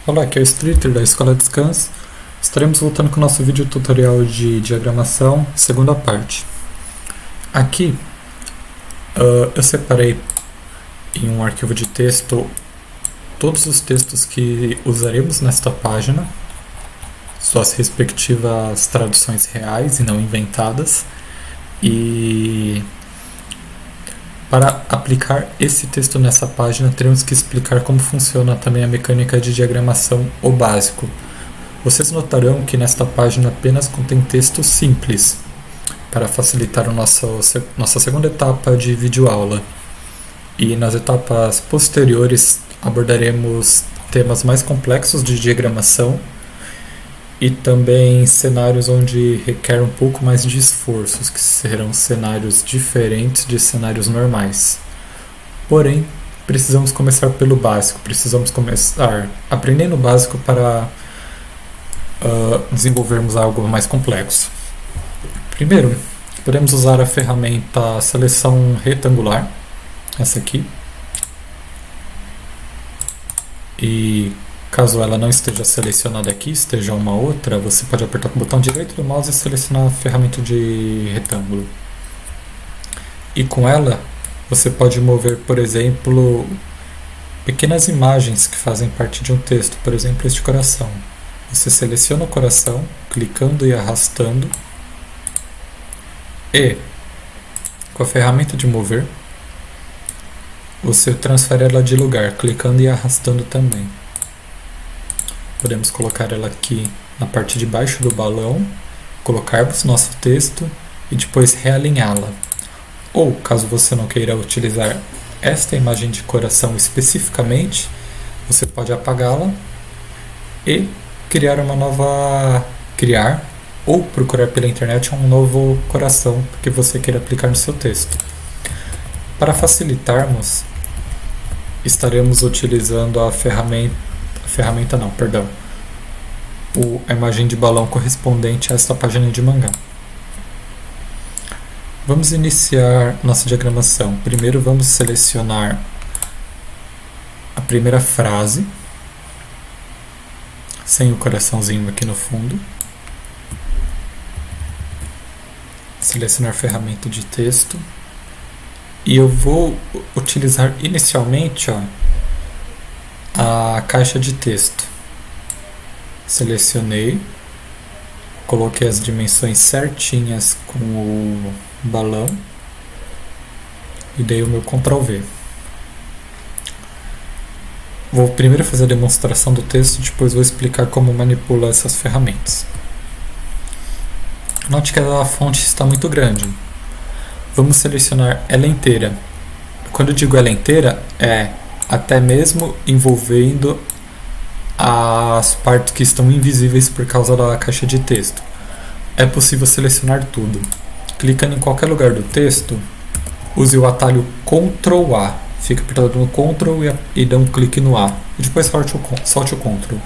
Olá, aqui é o Streeter da Escola Descanso. Estaremos voltando com o nosso vídeo tutorial de diagramação, segunda parte. Aqui eu separei em um arquivo de texto todos os textos que usaremos nesta página, suas respectivas traduções reais e não inventadas, e para aplicar esse texto nessa página, teremos que explicar como funciona também a mecânica de diagramação, o básico. Vocês notarão que nesta página apenas contém texto simples, para facilitar nossa segunda etapa de videoaula. E nas etapas posteriores abordaremos temas mais complexos de diagramação e também cenários onde requer um pouco mais de esforços, que serão cenários diferentes de cenários normais. Porém, precisamos começar pelo básico, precisamos começar aprendendo o básico para desenvolvermos algo mais complexo. Primeiro, podemos usar a ferramenta seleção retangular, essa aqui, e caso ela não esteja selecionada aqui, esteja uma outra, você pode apertar com o botão direito do mouse e selecionar a ferramenta de retângulo. E com ela, você pode mover, por exemplo, pequenas imagens que fazem parte de um texto, por exemplo, este coração. Você seleciona o coração, clicando e arrastando, e com a ferramenta de mover, você transfere ela de lugar, clicando e arrastando também. Podemos colocar ela aqui na parte de baixo do balão, colocarmos nosso texto e depois realinhá-la. Ou, caso você não queira utilizar esta imagem de coração especificamente, você pode apagá-la e criar ou procurar pela internet um novo coração que você queira aplicar no seu texto. Para facilitarmos, estaremos utilizando a imagem de balão correspondente a esta página de mangá. Vamos iniciar nossa diagramação. Primeiro vamos selecionar a primeira frase, sem o coraçãozinho aqui no fundo. Selecionar ferramenta de texto. E eu vou utilizar inicialmente a caixa de texto. Selecionei, coloquei as dimensões certinhas com o balão e dei o meu Ctrl V. Vou primeiro fazer a demonstração do texto, depois vou explicar como manipula essas ferramentas. Note que a fonte está muito grande. Vamos selecionar ela inteira. Quando eu digo ela inteira, é até mesmo envolvendo as partes que estão invisíveis por causa da caixa de texto. É possível selecionar tudo. Clicando em qualquer lugar do texto, use o atalho Ctrl A. Fica apertado no Ctrl e dá um clique no A. E depois solte o Ctrl.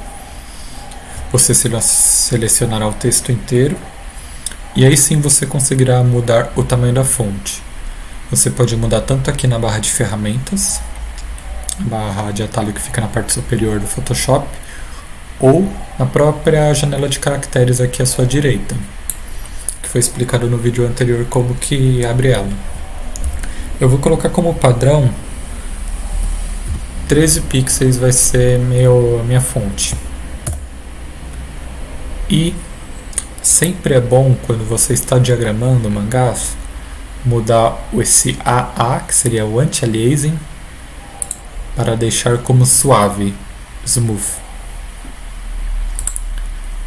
Você selecionará o texto inteiro. E aí sim você conseguirá mudar o tamanho da fonte. Você pode mudar tanto aqui na barra de ferramentas, barra de atalho que fica na parte superior do Photoshop, ou na própria janela de caracteres aqui à sua direita, que foi explicado no vídeo anterior como que abre ela. Eu vou colocar como padrão 13 pixels vai ser a minha fonte. E sempre é bom, quando você está diagramando mangás, mudar esse AA, que seria o anti-aliasing, para deixar como suave, smooth.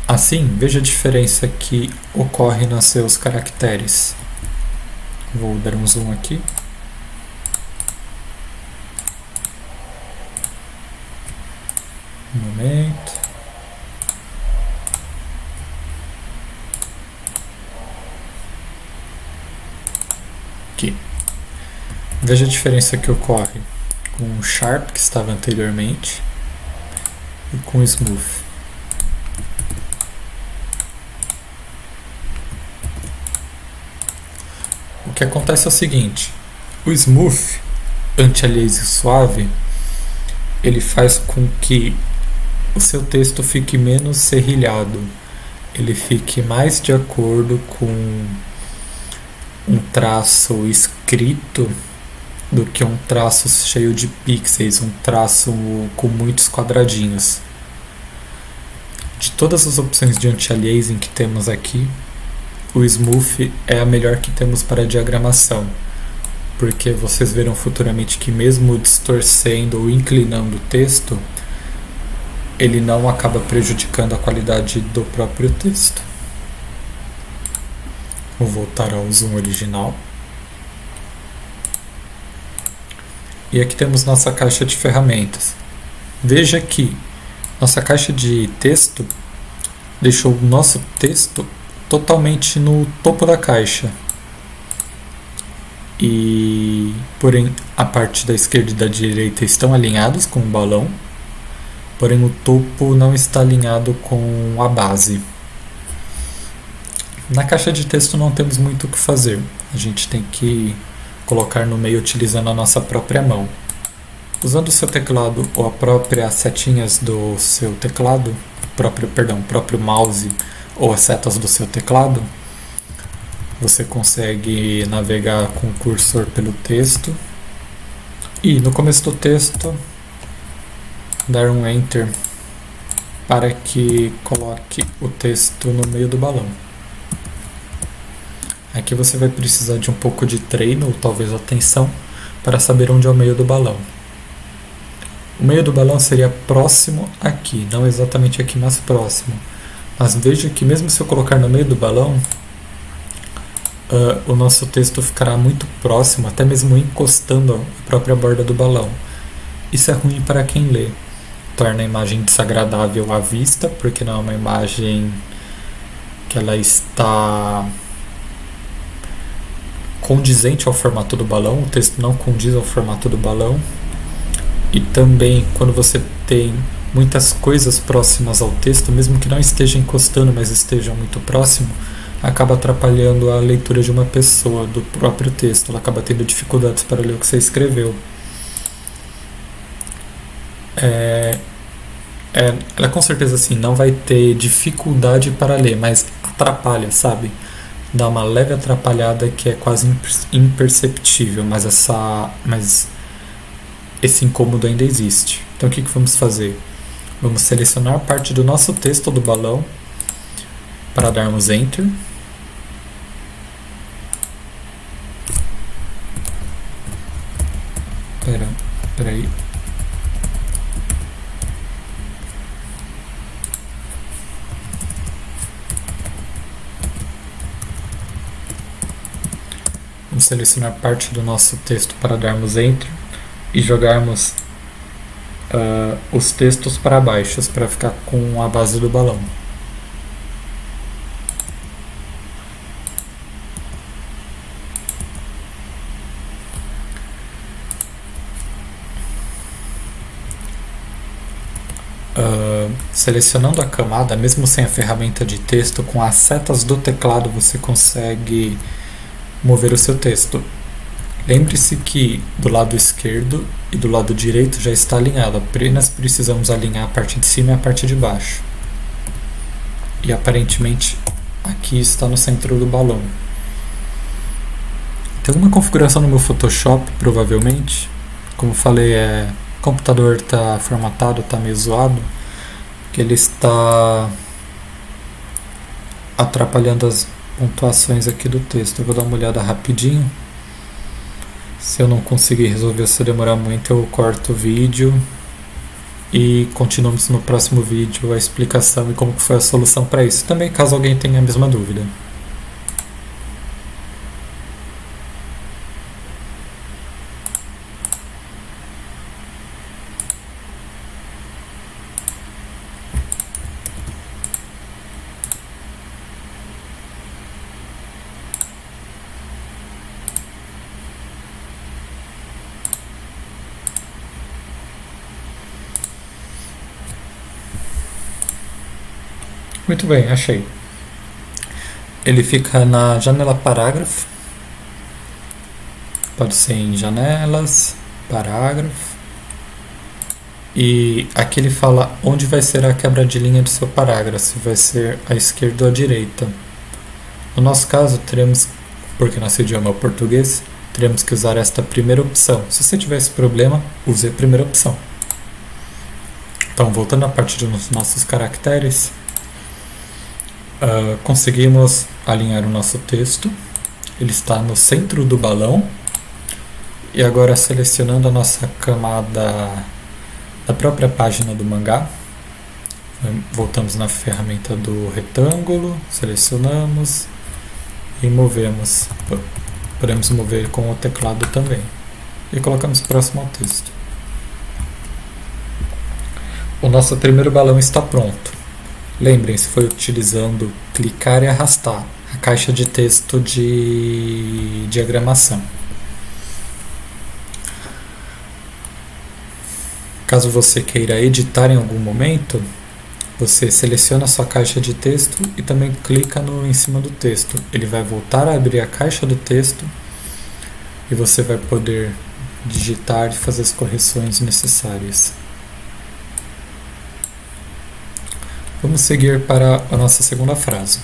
Assim, veja a diferença que ocorre nos seus caracteres. Vou dar um zoom aqui. Um momento. Aqui. Veja a diferença que ocorre com o Sharp, que estava anteriormente, e com o Smooth. O que acontece é o seguinte: o Smooth, anti-aliasing suave, ele faz com que o seu texto fique menos serrilhado, ele fique mais de acordo com um traço escrito do que um traço cheio de pixels, um traço com muitos quadradinhos. De todas as opções de anti-aliasing que temos aqui, o Smooth é a melhor que temos para diagramação, porque vocês verão futuramente que mesmo distorcendo ou inclinando o texto, ele não acaba prejudicando a qualidade do próprio texto. Vou voltar ao zoom original. E aqui temos nossa caixa de ferramentas. Veja que nossa caixa de texto deixou o nosso texto totalmente no topo da caixa. Porém, a parte da esquerda e da direita estão alinhadas com o balão, porém o topo não está alinhado com a base. Na caixa de texto não temos muito o que fazer, a gente tem que colocar no meio utilizando a nossa própria mão. Usando o seu teclado ou a própria setinhas do seu teclado, próprio mouse ou as setas do seu teclado, você consegue navegar com o cursor pelo texto e no começo do texto dar um Enter para que coloque o texto no meio do balão. Aqui você vai precisar de um pouco de treino ou talvez atenção para saber onde é o meio do balão. O meio do balão seria próximo aqui, não exatamente aqui, mas próximo. Mas veja que mesmo se eu colocar no meio do balão, o nosso texto ficará muito próximo, até mesmo encostando a própria borda do balão. Isso é ruim para quem lê. Torna a imagem desagradável à vista, porque não é uma imagem que ela está condizente ao formato do balão, o texto não condiz ao formato do balão. E também quando você tem muitas coisas próximas ao texto, mesmo que não esteja encostando, mas esteja muito próximo, acaba atrapalhando a leitura de uma pessoa do próprio texto. Ela acaba tendo dificuldades para ler o que você escreveu. Ela com certeza assim, não vai ter dificuldade para ler, mas atrapalha, sabe? Dá uma leve atrapalhada que é quase imperceptível, mas esse incômodo ainda existe. Então o que vamos fazer? Vamos selecionar parte do nosso texto do balão para darmos Enter. Peraí. Vamos selecionar parte do nosso texto para darmos Enter e jogarmos os textos para baixo para ficar com a base do balão. Selecionando a camada, mesmo sem a ferramenta de texto, com as setas do teclado você consegue mover o seu texto. Lembre-se que do lado esquerdo e do lado direito já está alinhado, apenas precisamos alinhar a parte de cima e a parte de baixo. E aparentemente aqui está no centro do balão. Tem alguma configuração no meu Photoshop, provavelmente. Como falei, o computador está formatado, está meio zoado, que ele está atrapalhando as pontuações aqui do texto. Eu vou dar uma olhada rapidinho. Se eu não conseguir resolver, se demorar muito, eu corto o vídeo e continuamos no próximo vídeo a explicação e como que foi a solução para isso. Também caso alguém tenha a mesma dúvida. Muito bem, achei. Ele fica na janela parágrafo. Pode ser em janelas, parágrafo. E aqui ele fala onde vai ser a quebra de linha do seu parágrafo, se vai ser à esquerda ou à direita. No nosso caso, teremos, porque nosso idioma é o português, teremos que usar esta primeira opção. Se você tiver esse problema, use a primeira opção. Então, voltando à parte dos nossos caracteres, conseguimos alinhar o nosso texto. Ele está no centro do balão. E agora, selecionando a nossa camada da própria página do mangá, voltamos na ferramenta do retângulo, selecionamos e movemos. Podemos mover com o teclado também. E colocamos próximo ao texto. O nosso primeiro balão está pronto. Lembrem-se, foi utilizando clicar e arrastar a caixa de texto de diagramação. Caso você queira editar em algum momento, você seleciona a sua caixa de texto e também clica em cima do texto. Ele vai voltar a abrir a caixa do texto e você vai poder digitar e fazer as correções necessárias. Vamos seguir para a nossa segunda frase.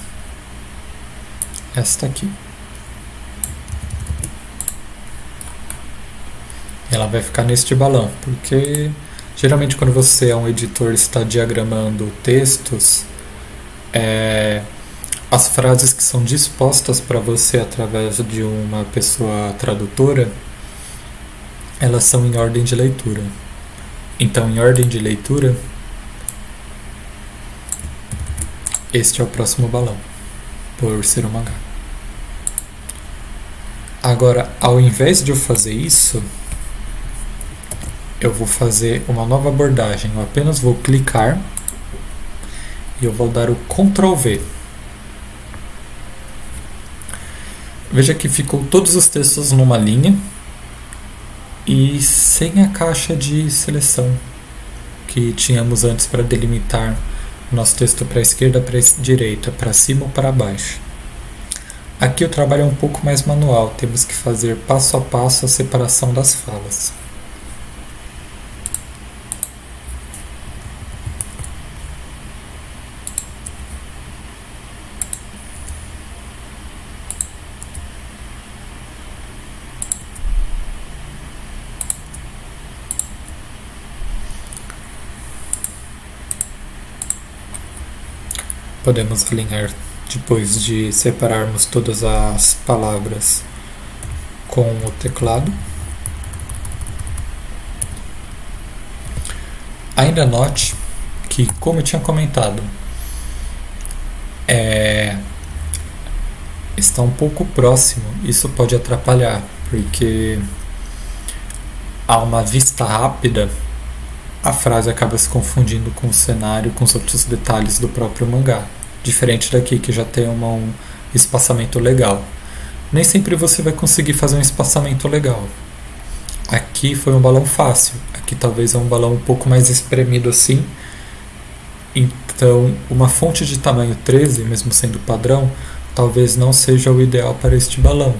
Esta aqui. Ela vai ficar neste balão, porque geralmente quando você é um editor e está diagramando textos, as frases que são dispostas para você através de uma pessoa tradutora, elas são em ordem de leitura. Então, em ordem de leitura, este é o próximo balão, por ser um mangá. Agora, ao invés de eu fazer isso, eu vou fazer uma nova abordagem. Eu apenas vou clicar e eu vou dar o Ctrl V. Veja que ficou todos os textos numa linha e sem a caixa de seleção que tínhamos antes para delimitar o nosso texto para a esquerda, para a direita, para cima ou para baixo. Aqui o trabalho é um pouco mais manual, temos que fazer passo a passo a separação das falas. Podemos alinhar depois de separarmos todas as palavras com o teclado. Ainda note que, como eu tinha comentado, está um pouco próximo. Isso pode atrapalhar, porque a uma vista rápida a frase acaba se confundindo com o cenário, com os outros detalhes do próprio mangá. Diferente daqui, que já tem um espaçamento legal. Nem sempre você vai conseguir fazer um espaçamento legal. Aqui foi um balão fácil. Aqui talvez é um balão um pouco mais espremido assim. Então, uma fonte de tamanho 13, mesmo sendo padrão, talvez não seja o ideal para este balão.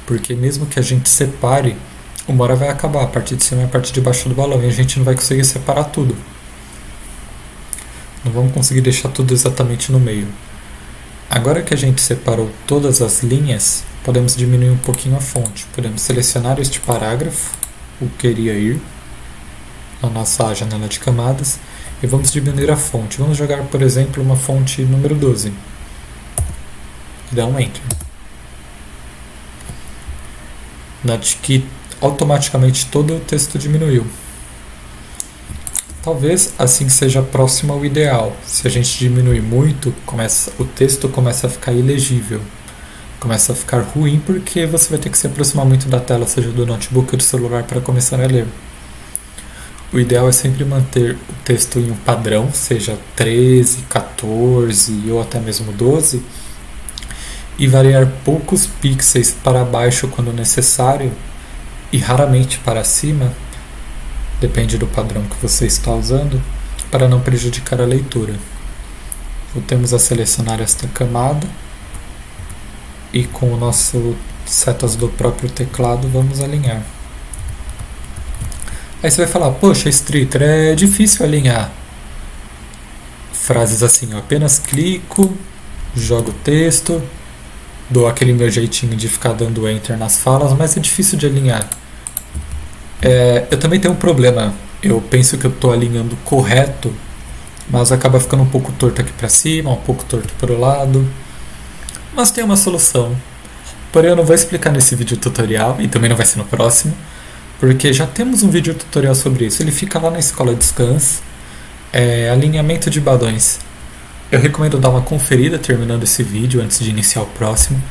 Porque mesmo que a gente separe, uma hora vai acabar a parte de cima e a parte de baixo do balão, e a gente não vai conseguir separar tudo. Não vamos conseguir deixar tudo exatamente no meio. Agora que a gente separou todas as linhas, podemos diminuir um pouquinho a fonte. Podemos selecionar este parágrafo, o queria ir, na nossa janela de camadas, e vamos diminuir a fonte. Vamos jogar, por exemplo, uma fonte número 12. E dá um Enter. Note que automaticamente todo o texto diminuiu. Talvez assim seja próximo ao ideal. Se a gente diminuir muito, o texto começa a ficar ilegível. Começa a ficar ruim porque você vai ter que se aproximar muito da tela, seja do notebook ou do celular, para começar a ler. O ideal é sempre manter o texto em um padrão, seja 13, 14 ou até mesmo 12, e variar poucos pixels para baixo quando necessário, e raramente para cima, depende do padrão que você está usando, para não prejudicar a leitura. Voltemos a selecionar esta camada e com o nosso setas do próprio teclado vamos alinhar. Aí você vai falar, poxa, Streeter, é difícil alinhar. Frases assim, eu apenas clico, jogo o texto, dou aquele meu jeitinho de ficar dando enter nas falas, mas é difícil de alinhar. Eu também tenho um problema. Eu penso que eu estou alinhando correto, mas acaba ficando um pouco torto aqui para cima, um pouco torto para o lado. Mas tem uma solução. Porém, eu não vou explicar nesse vídeo tutorial e também não vai ser no próximo, porque já temos um vídeo tutorial sobre isso. Ele fica lá na escola de scans, alinhamento de balões. Eu recomendo dar uma conferida terminando esse vídeo antes de iniciar o próximo,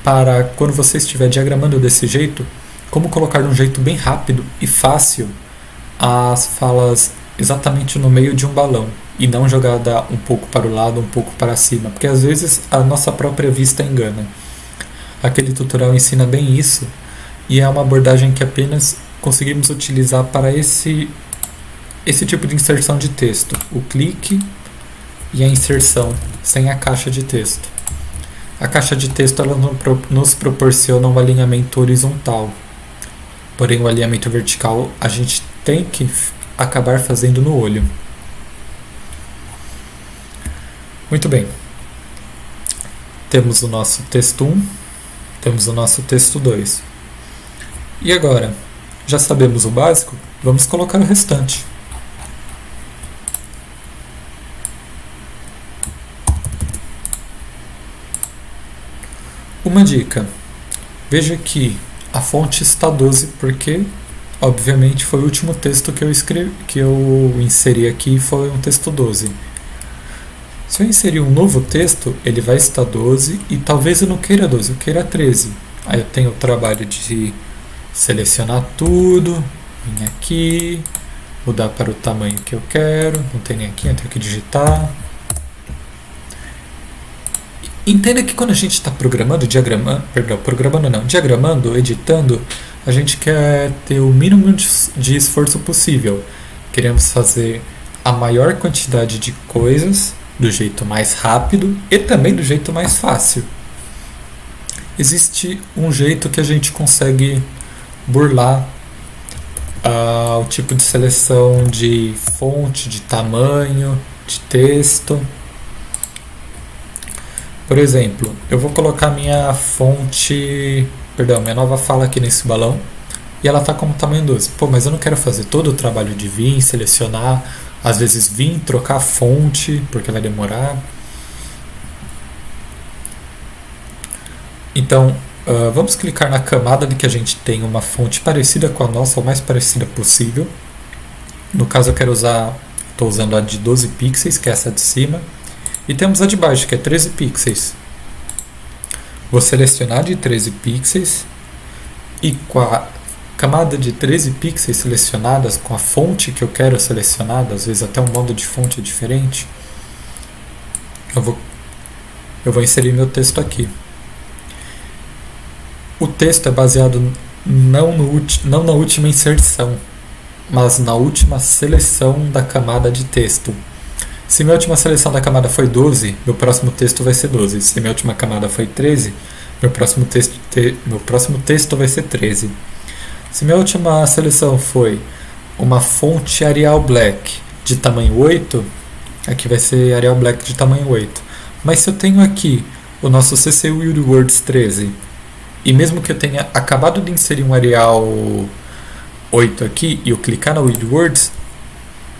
para quando você estiver diagramando desse jeito, como colocar de um jeito bem rápido e fácil as falas exatamente no meio de um balão e não jogada um pouco para o lado, um pouco para cima, porque às vezes a nossa própria vista engana. Aquele tutorial ensina bem isso e é uma abordagem que apenas conseguimos utilizar para esse tipo de inserção de texto, o clique e a inserção sem a caixa de texto. A caixa de texto ela nos proporciona um alinhamento horizontal, porém o alinhamento vertical a gente tem que acabar fazendo no olho. Muito bem, temos o nosso texto 1, temos o nosso texto 2. E agora, já sabemos o básico, vamos colocar o restante. Uma dica, veja que a fonte está 12 porque, obviamente, foi o último texto que eu inseri aqui, foi um texto 12. Se eu inserir um novo texto, ele vai estar 12 e talvez eu não queira 12, eu queira 13. Aí eu tenho o trabalho de selecionar tudo, vir aqui, mudar para o tamanho que eu quero, não tem nem aqui, eu tenho que digitar. Entenda que quando a gente está diagramando, editando, a gente quer ter o mínimo de esforço possível. Queremos fazer a maior quantidade de coisas do jeito mais rápido e também do jeito mais fácil. Existe um jeito que a gente consegue burlar o tipo de seleção de fonte, de tamanho, de texto. Por exemplo, eu vou colocar minha nova fala aqui nesse balão e ela está como tamanho 12. Pô, mas eu não quero fazer todo o trabalho de vir, selecionar, às vezes vir, trocar a fonte, porque vai demorar. Então, vamos clicar na camada de que a gente tem uma fonte parecida com a nossa, ou mais parecida possível. No caso, estou usando a de 12 pixels, que é essa de cima. E temos a de baixo, que é 13 pixels. Vou selecionar de 13 pixels e com a camada de 13 pixels selecionadas, com a fonte que eu quero selecionada, às vezes até um modo de fonte diferente, eu vou inserir meu texto aqui. O texto é baseado não na última inserção, mas na última seleção da camada de texto. Se minha última seleção da camada foi 12, meu próximo texto vai ser 12. Se minha última camada foi 13, meu próximo texto vai ser 13. Se minha última seleção foi uma fonte Arial Black de tamanho 8, aqui vai ser Arial Black de tamanho 8. Mas se eu tenho aqui o nosso CC WorldWords 13, e mesmo que eu tenha acabado de inserir um Arial 8 aqui e eu clicar na WorldWords,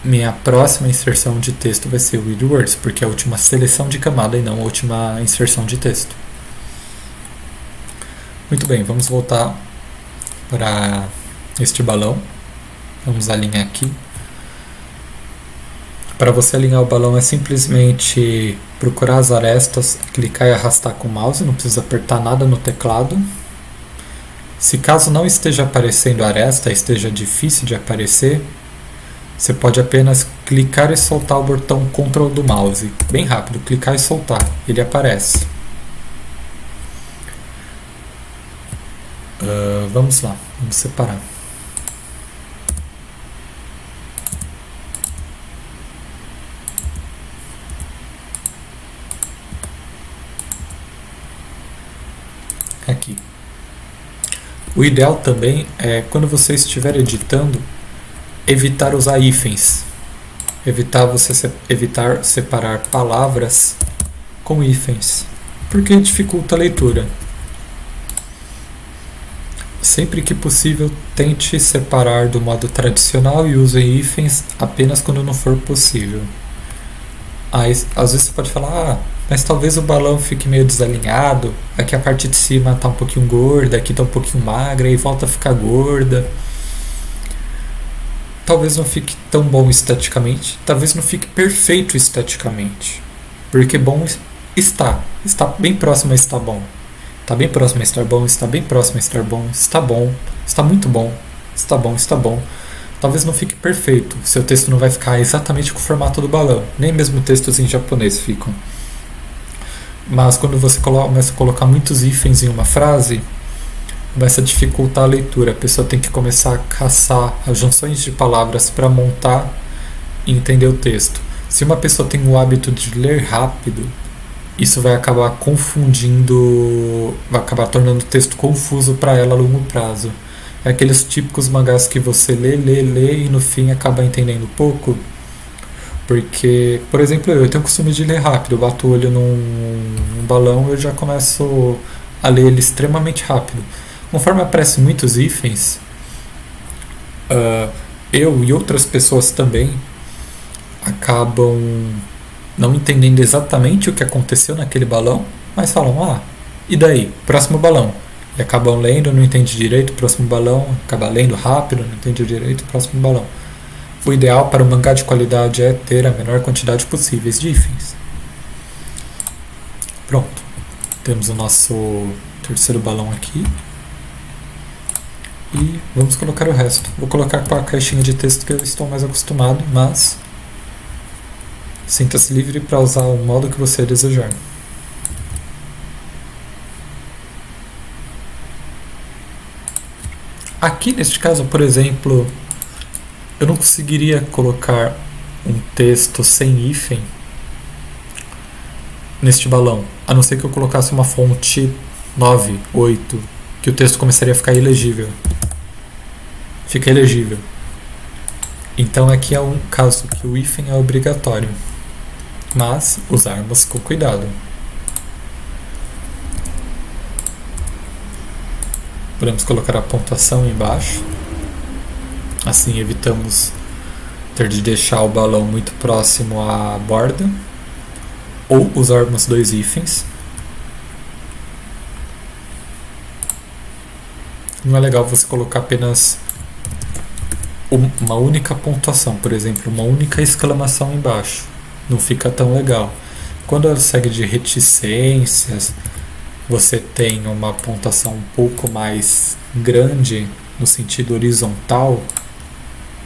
minha próxima inserção de texto vai ser o WorldWords, porque é a última seleção de camada e não a última inserção de texto. Muito bem, vamos voltar para este balão. Vamos alinhar aqui. Para você alinhar o balão é simplesmente procurar as arestas, clicar e arrastar com o mouse, não precisa apertar nada no teclado. Se caso não esteja aparecendo a aresta, esteja difícil de aparecer, você pode apenas clicar e soltar o botão Ctrl do mouse. Bem rápido, clicar e soltar, ele aparece. Vamos lá, vamos separar. Aqui. O ideal também é quando você estiver editando, evitar usar hífens. Evitar separar palavras com hífens, porque dificulta a leitura. Sempre que possível, tente separar do modo tradicional e use hífens apenas quando não for possível. Às vezes você pode falar, mas talvez o balão fique meio desalinhado, aqui a parte de cima está um pouquinho gorda, aqui está um pouquinho magra, e volta a ficar gorda. Talvez não fique tão bom esteticamente, talvez não fique perfeito esteticamente, porque bom está bem próximo a estar bom. Está bem próximo a estar bom, está bem próximo a estar bom, está muito bom, está bom, está bom. Talvez não fique perfeito, seu texto não vai ficar exatamente com o formato do balão, nem mesmo textos em japonês ficam. Mas quando você começa a colocar muitos hífens em uma frase, começa a dificultar a leitura. A pessoa tem que começar a caçar as junções de palavras para montar e entender o texto. Se uma pessoa tem o hábito de ler rápido, isso vai acabar confundindo, vai acabar tornando o texto confuso para ela a longo prazo. É aqueles típicos mangás que você lê e no fim acaba entendendo pouco. Porque, por exemplo, eu tenho o costume de ler rápido, eu bato o olho num balão e eu já começo a ler ele extremamente rápido. Conforme aparecem muitos hífens, eu e outras pessoas também acabam não entendendo exatamente o que aconteceu naquele balão, mas falam, e daí? Próximo balão. E acabam lendo, não entende direito, próximo balão, acaba lendo rápido, não entende direito, próximo balão. O ideal para um mangá de qualidade é ter a menor quantidade possível de hífens. Pronto. Temos o nosso terceiro balão aqui. E vamos colocar o resto. Vou colocar com a caixinha de texto que eu estou mais acostumado, mas sinta-se livre para usar o modo que você desejar. Aqui neste caso, por exemplo, eu não conseguiria colocar um texto sem hífen neste balão, a não ser que eu colocasse uma fonte 9, 8, que o texto começaria a ficar ilegível. Fica ilegível. Então aqui é um caso que o hífen é obrigatório, mas usarmos com cuidado. Podemos colocar a pontuação embaixo, assim evitamos ter de deixar o balão muito próximo à borda, ou usarmos dois hífens. Não é legal você colocar apenas uma única pontuação, por exemplo, uma única exclamação embaixo. Não fica tão legal. Quando ela segue de reticências, você tem uma pontuação um pouco mais grande no sentido horizontal,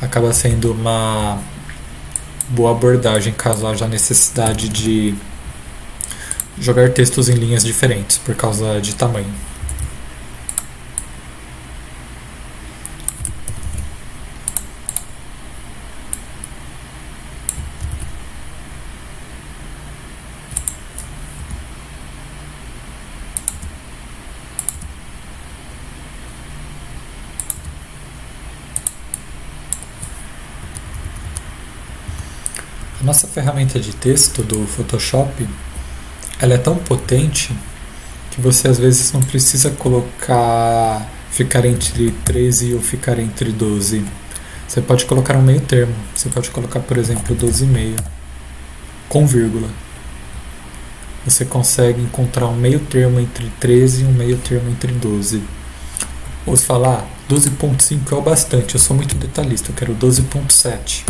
acaba sendo uma boa abordagem caso haja necessidade de jogar textos em linhas diferentes por causa de tamanho. A nossa ferramenta de texto do Photoshop, ela é tão potente que você às vezes não precisa ficar entre 13 ou ficar entre 12. Você pode colocar um meio termo. Você pode colocar, por exemplo, 12,5 com vírgula. Você consegue encontrar um meio termo entre 13 e um meio termo entre 12. Ou se falar, 12,5 é o bastante, eu sou muito detalhista, eu quero 12,7.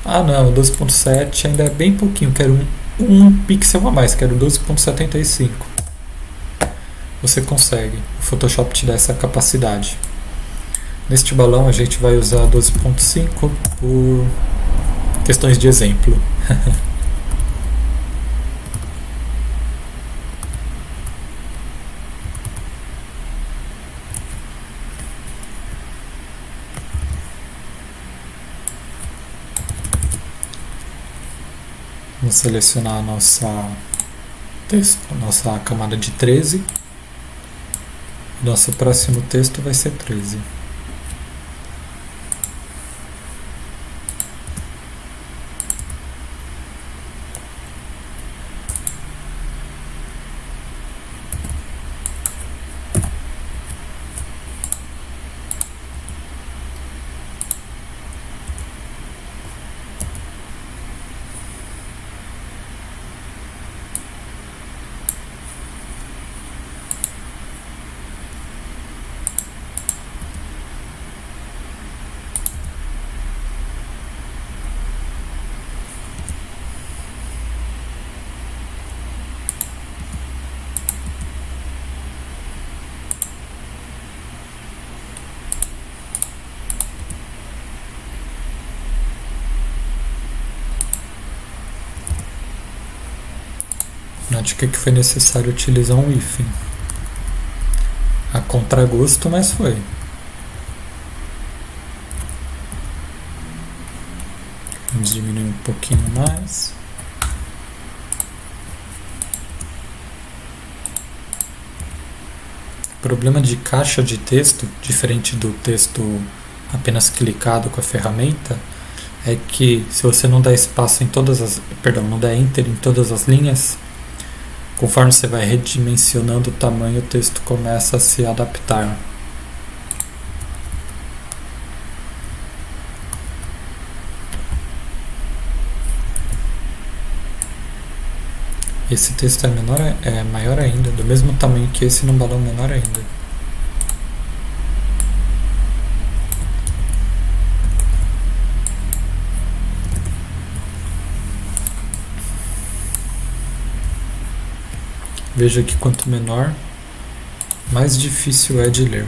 Não, 12,7 ainda é bem pouquinho, quero um pixel a mais, quero 12,75. Você consegue, o Photoshop te dá essa capacidade. Neste balão a gente vai usar 12,5 por questões de exemplo. Vamos selecionar a nossa camada de 13. Nosso próximo texto vai ser 13. Note que foi necessário utilizar um hífen. A contragosto, mas foi. Vamos diminuir um pouquinho mais. O problema de caixa de texto, diferente do texto apenas clicado com a ferramenta, é que se você não der espaço em todas as, não der enter em todas as linhas, conforme você vai redimensionando o tamanho, o texto começa a se adaptar. Esse texto é maior ainda, do mesmo tamanho que esse, num balão menor ainda. Veja que quanto menor, mais difícil é de ler.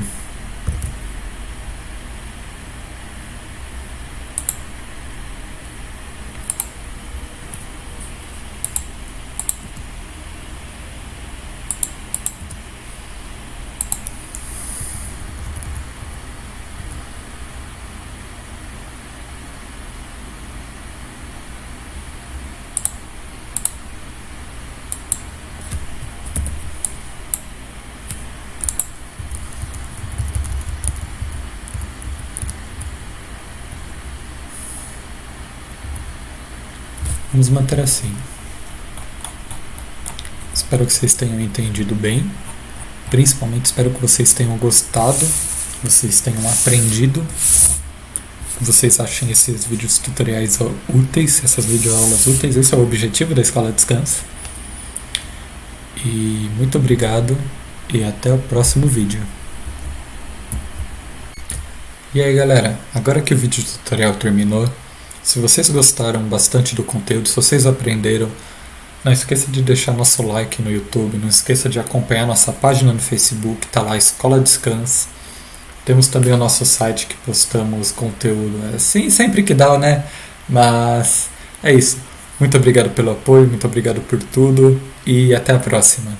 Vamos manter assim. Espero que vocês tenham entendido bem. Principalmente espero que vocês tenham gostado, que vocês tenham aprendido, que vocês achem esses vídeos tutoriais úteis, essas videoaulas úteis. Esse é o objetivo da Escola Descansa. E muito obrigado e até o próximo vídeo. E aí galera, agora que o vídeo tutorial terminou, se vocês gostaram bastante do conteúdo, se vocês aprenderam, não esqueça de deixar nosso like no YouTube, não esqueça de acompanhar nossa página no Facebook, tá lá Escola Descansa. Temos também o nosso site que postamos conteúdo, assim, sempre que dá, né? Mas é isso. Muito obrigado pelo apoio, muito obrigado por tudo e até a próxima.